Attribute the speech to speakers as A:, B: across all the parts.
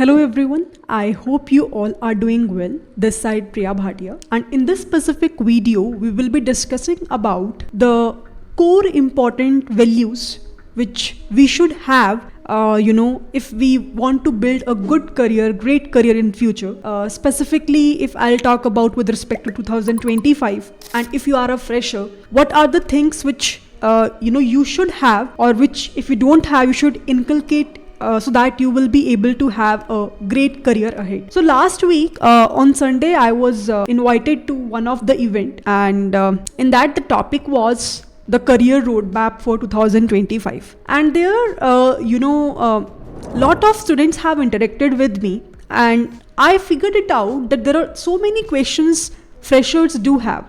A: Hello everyone, I hope you all are doing well. This side Priya Bhatia, and in this specific video we will be discussing about the core important values which we should have if we want to build a good career, great career in future. Specifically, if I'll talk about with respect to 2025, and if you are a fresher, what are the things which you should have, or which if you don't have you should inculcate so that you will be able to have a great career ahead. So last week on Sunday I was invited to one of the event, and in that the topic was the career roadmap for 2025, and there lot of students have interacted with me, and I figured it out that there are so many questions freshers do have.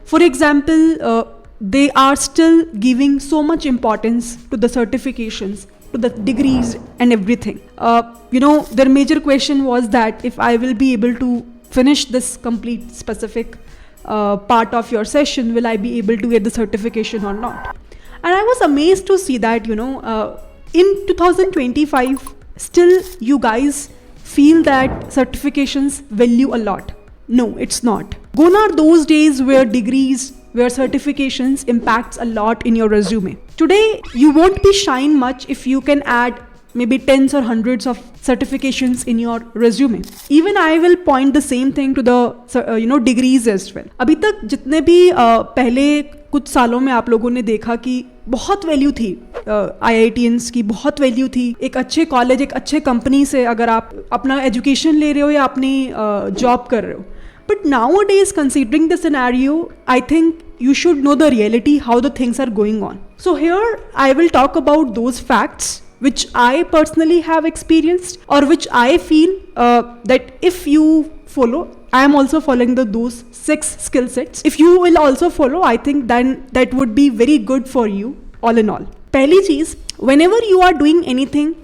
A: For example, they are still giving so much importance to the certifications, to the degrees and everything. Their major question was that if I will be able to finish this complete specific part of your session, will I be able to get the certification or not? And I was amazed to see that in 2025 still you guys feel that certifications value a lot. No, it's not. Gone are those days where degrees, where certifications impacts a lot in your resume. Today, you won't be shine much if you can add maybe tens or hundreds of certifications in your resume. Even I will point the same thing to the degrees as well. अभी तक जितने भी पहले कुछ सालों में आप लोगों ने देखा कि बहुत वैल्यू थी IITians की, बहुत वैल्यू थी एक अच्छे कॉलेज, एक अच्छे कंपनी से अगर आप अपना एजुकेशन ले रहे हो या अपनी जॉब कर रहे हो. But nowadays, considering the scenario, I think you should know the reality, how the things are going on. So here I will talk about those facts which I personally have experienced, or which I feel that if you follow, I am also following those 6 skill sets. If you will also follow, I think then that would be very good for you all in all. Pehli cheez, whenever you are doing anything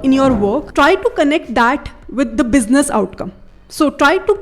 A: in your work, try to connect that with the business outcome. So try to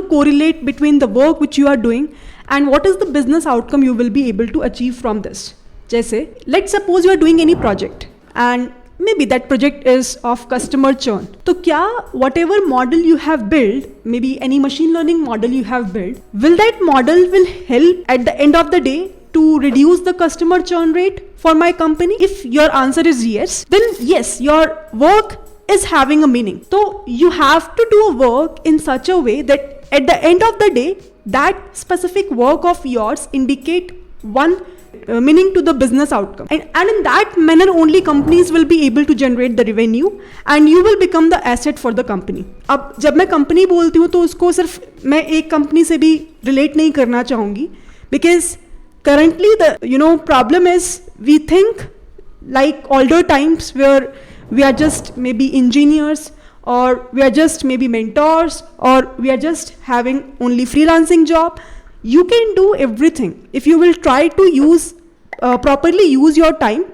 A: correlate between the work which you are doing and what is the business outcome you will be able to achieve from this. Jaise, let's suppose you are doing any project and maybe that project is of customer churn. So kya whatever model you have built, maybe any machine learning model you have built, will that model will help at the end of the day to reduce the customer churn rate for my company? If your answer is yes, then yes, your work is having a meaning. So you have to do a work in such a way that at the end of the day, that specific work of yours indicate one meaning to the business outcome. And in that manner only companies will be able to generate the revenue and you will become the asset for the company. अब जब मैं company बोलती हूँ तो उसको सिर्फ मैं एक company से भी relate नहीं करना चाहूँगी, because currently the problem is we think like older times where we are just maybe engineers, or we are just maybe mentors, or we are just having only freelancing job. You can do everything. If you will try to properly use your time,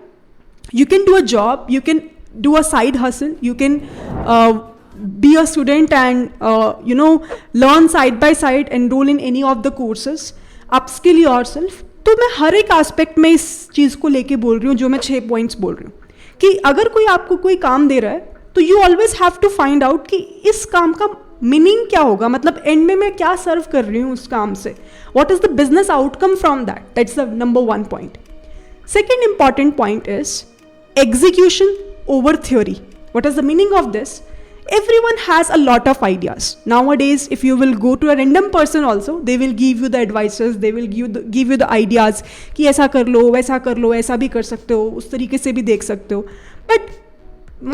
A: you can do a job, you can do a side hustle, you can be a student and learn side by side, enroll in any of the courses, upskill yourself. तो मैं हर एक aspect में इस चीज़ को लेके बोल रही हूँ जो मैं 6 points बोल रही हूँ कि अगर कोई आपको कोई काम दे रहा है तो you always have to find out कि इस काम का मीनिंग क्या होगा, मतलब एंड में मैं क्या सर्व कर रही हूँ उस काम से, what is the business outcome from that. That's the number 1 point. Second important point is execution over theory. What is the meaning of this? Everyone has a lot of ideas. Nowadays, if you will go to a random person also, they will give you the advices, they will give you the ideas कि ऐसा कर लो, वैसा कर लो, ऐसा भी कर सकते हो, उस तरीके से भी देख सकते हो. But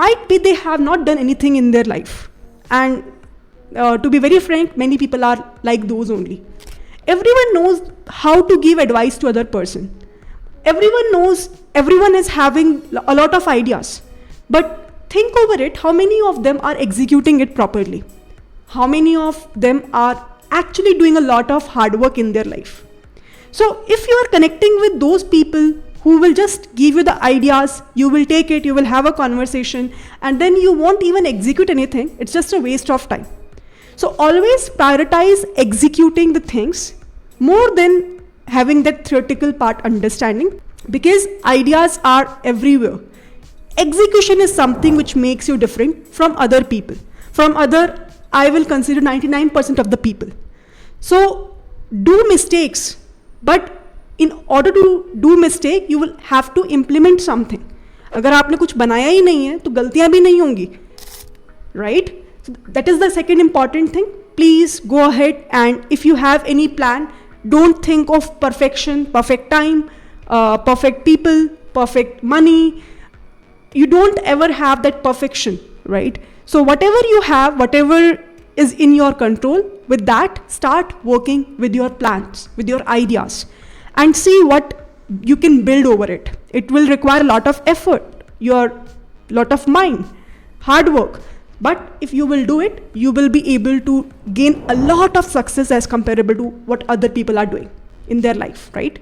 A: might be they have not done anything in their life. And to be very frank, many people are like those only. Everyone knows how to give advice to other person. Everyone knows, everyone is having a lot of ideas. But think over it, how many of them are executing it properly? How many of them are actually doing a lot of hard work in their life? So if you are connecting with those people who will just give you the ideas, you will take it, you will have a conversation, and then you won't even execute anything, it's just a waste of time. So always prioritize executing the things more than having that theoretical part understanding, because ideas are everywhere. execution is something which makes you different from other people, from other, I will consider 99% of the people. So do mistakes, but in order to do mistake you will have to implement something. अगर आपने कुछ बनाया ही नहीं है तो गलतियां भी नहीं होंगी, right? So that is the second important thing. Please go ahead, and if you have any plan, don't think of perfection, perfect time, perfect people, perfect money. You don't ever have that perfection, right? So whatever you have, whatever is in your control, with that start working with your plans, with your ideas, and see what you can build over it. It will require a lot of effort, your lot of mind, hard work, but if you will do it, you will be able to gain a lot of success as comparable to what other people are doing in their life, right?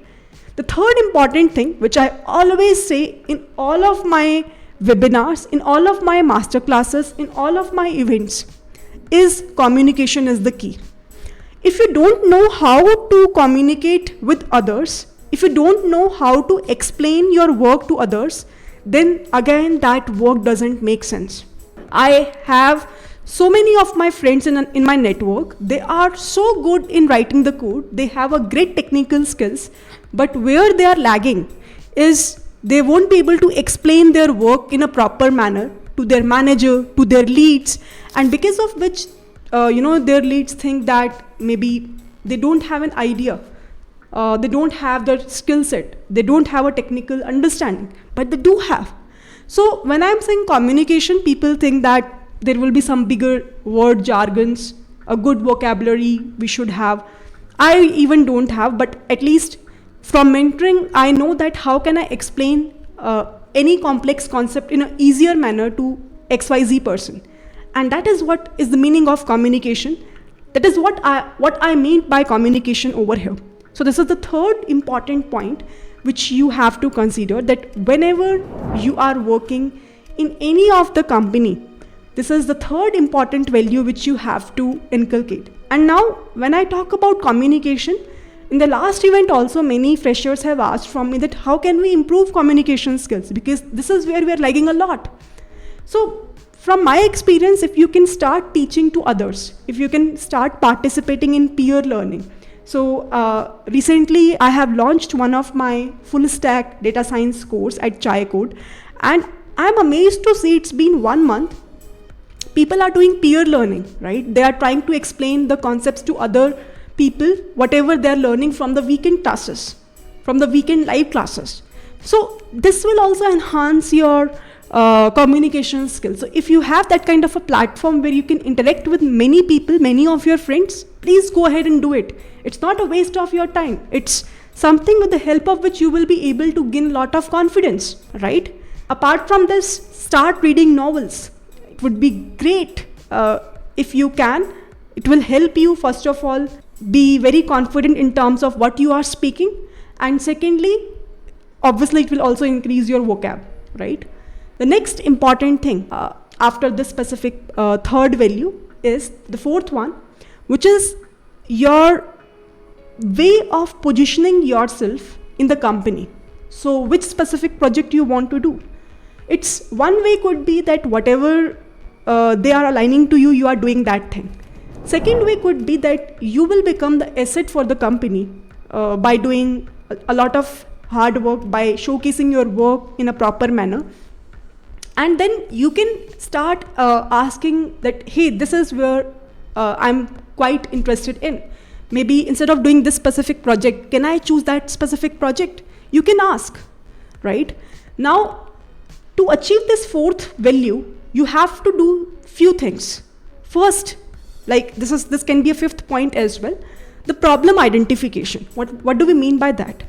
A: The third important thing, which I always say in all of my webinars, in all of my master classes, in all of my events, is communication is the key. If you don't know how to communicate with others, if you don't know how to explain your work to others, then again that work doesn't make sense. I have so many of my friends in my network. They are so good in writing the code. They have a great technical skills, but where they are lagging is they won't be able to explain their work in a proper manner to their manager, to their leads, and because of which their leads think that maybe they don't have an idea, they don't have the skill set, they don't have a technical understanding, but they do have. So when I'm saying communication, people think that there will be some bigger word jargons, a good vocabulary we should have. I even don't have, but at least from mentoring, I know that how can I explain any complex concept in an easier manner to XYZ person. And that is what is the meaning of communication. That is what I mean by communication over here. So this is the third important point which you have to consider, that whenever you are working in any of the company, this is the third important value which you have to inculcate. And now when I talk about communication, in the last event also many freshers have asked from me that how can we improve communication skills, because this is where we are lagging a lot. So from my experience, if you can start teaching to others, if you can start participating in peer learning. So recently I have launched one of my full stack data science course at Chai Code, and I'm amazed to see it's been 1 month. People are doing peer learning, right? They are trying to explain the concepts to other people, whatever they're learning from the weekend classes, from the weekend live classes. So this will also enhance your communication skills. So if you have that kind of a platform where you can interact with many people, many of your friends, please go ahead and do it. It's not a waste of your time. It's something with the help of which you will be able to gain a lot of confidence, right? Apart from this, start reading novels. It would be great if you can. It will help you, first of all, be very confident in terms of what you are speaking. And secondly, obviously it will also increase your vocab, right? The next important thing after this specific third value is the fourth one, which is your way of positioning yourself in the company. So which specific project you want to do. It's one way could be that whatever they are aligning to you, you are doing that thing. Second way could be that you will become the asset for the company by doing a lot of hard work, by showcasing your work in a proper manner. And then you can start asking that, hey, this is where I'm quite interested in. Maybe instead of doing this specific project, can I choose that specific project? You can ask, right? Now, to achieve this fourth value, you have to do few things. First, like this can be a fifth point as well, the problem identification. What do we mean by that?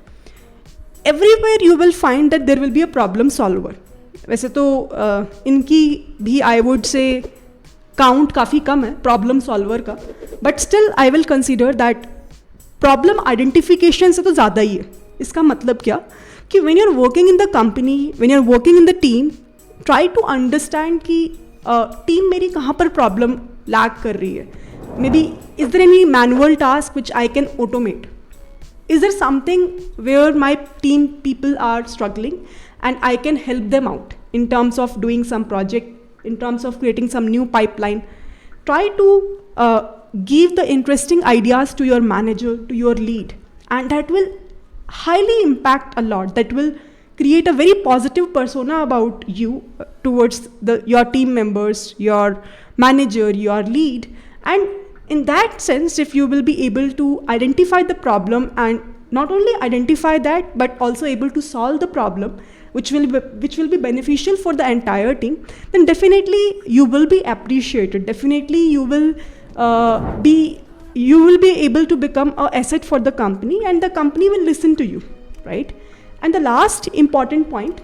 A: Everywhere you will find that there will be a problem solver. वैसे तो इनकी भी I would say count काफ़ी कम है problem solver का, but still I will consider that problem identification से तो ज़्यादा ही है. इसका मतलब क्या कि when you are working in the company, when you are working in the team, try to understand कि टीम मेरी कहाँ पर प्रॉब्लम लैग कर रही है. Maybe is there any manual task which I can automate? Is there something where my team people are struggling and I can help them out? in terms of doing some project, in terms of creating some new pipeline. Try to give the interesting ideas to your manager, to your lead, and that will highly impact a lot. That will create a very positive persona about you towards your team members, your manager, your lead. And in that sense, if you will be able to identify the problem, and not only identify that but also able to solve the problem, which will be beneficial for the entire team, then definitely you will be appreciated. Definitely you will be able to become an asset for the company, and the company will listen to you, right? And the last important point,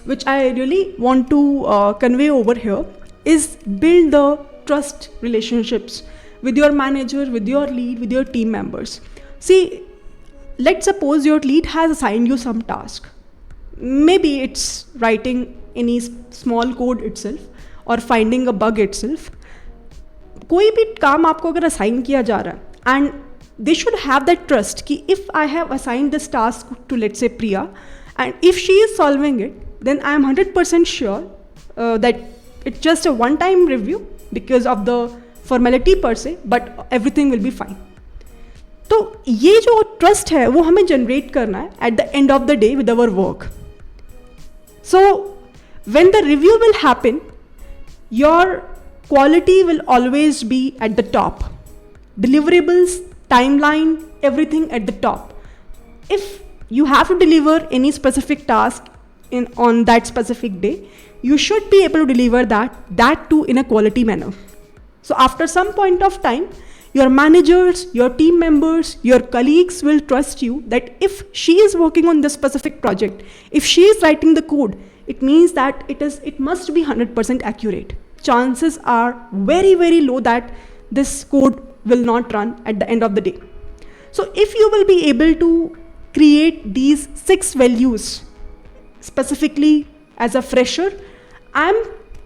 A: which I really want to convey over here, is build the trust relationships with your manager, with your lead, with your team members. See, let's suppose your lead has assigned you some task. Maybe it's writing any small code itself or finding a bug itself. कोई भी काम आपको अगर assign किया जा रहा है, and they should have that trust कि if I have assigned this task to, let's say, Priya, and if she is solving it, then I am 100% sure that it's just a one-time review because of the formality per se, but everything will be fine. तो ये जो trust है वो हमें generate करना है at the end of the day with our work. So when the review will happen, your quality will always be at the top. Deliverables, timeline, everything at the top. If you have to deliver any specific task on that specific day, you should be able to deliver that too in a quality manner. So after some point of time, your managers, your team members, your colleagues will trust you that if she is working on this specific project, if she is writing the code, it means that it must be 100% accurate. Chances are very, very low that this code will not run at the end of the day. So if you will be able to create these 6 values specifically as a fresher, I'm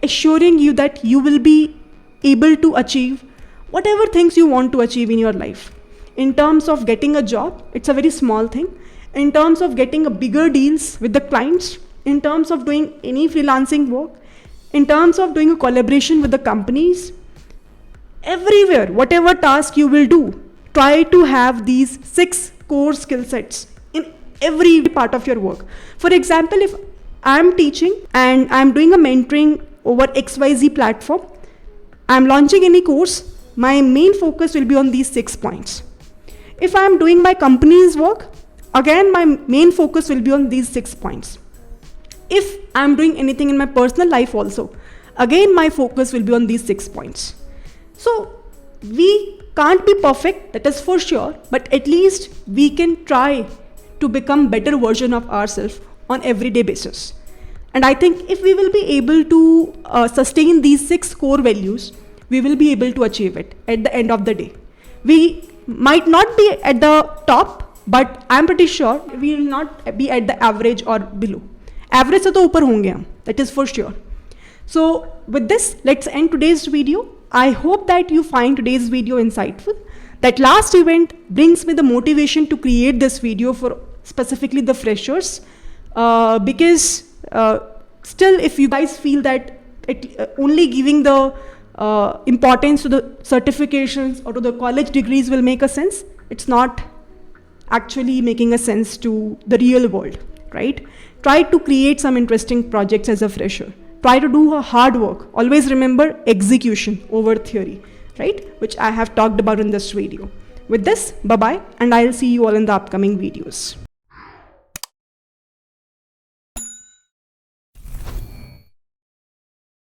A: assuring you that you will be able to achieve whatever things you want to achieve in your life. In terms of getting a job, it's a very small thing. In terms of getting a bigger deals with the clients, in terms of doing any freelancing work, in terms of doing a collaboration with the companies, everywhere, whatever task you will do, try to have these 6 core skill sets in every part of your work. For example, if I'm teaching and I'm doing a mentoring over XYZ platform, I'm launching any course, my main focus will be on these 6 points. If I'm doing my company's work, again, my main focus will be on these 6 points. If I'm doing anything in my personal life also, again, my focus will be on these 6 points. So we can't be perfect, that is for sure, but at least we can try to become better version of ourselves on everyday basis. And I think if we will be able to sustain these 6 core values, we will be able to achieve it at the end of the day. We might not be at the top, but I'm pretty sure we will not be at the average or below. Average से तो ऊपर होंगे हम, that is for sure. So with this, let's end today's video. I hope that you find today's video insightful. That last event brings me the motivation to create this video for specifically the freshers, because still, if you guys feel that only giving the importance to the certifications or to the college degrees will make a sense, it's not actually making a sense to the real world, right? Try to create some interesting projects as a fresher. Try to do a hard work. Always remember execution over theory, right? Which I have talked about in this video. With this, bye-bye, and I'll see you all in the upcoming videos.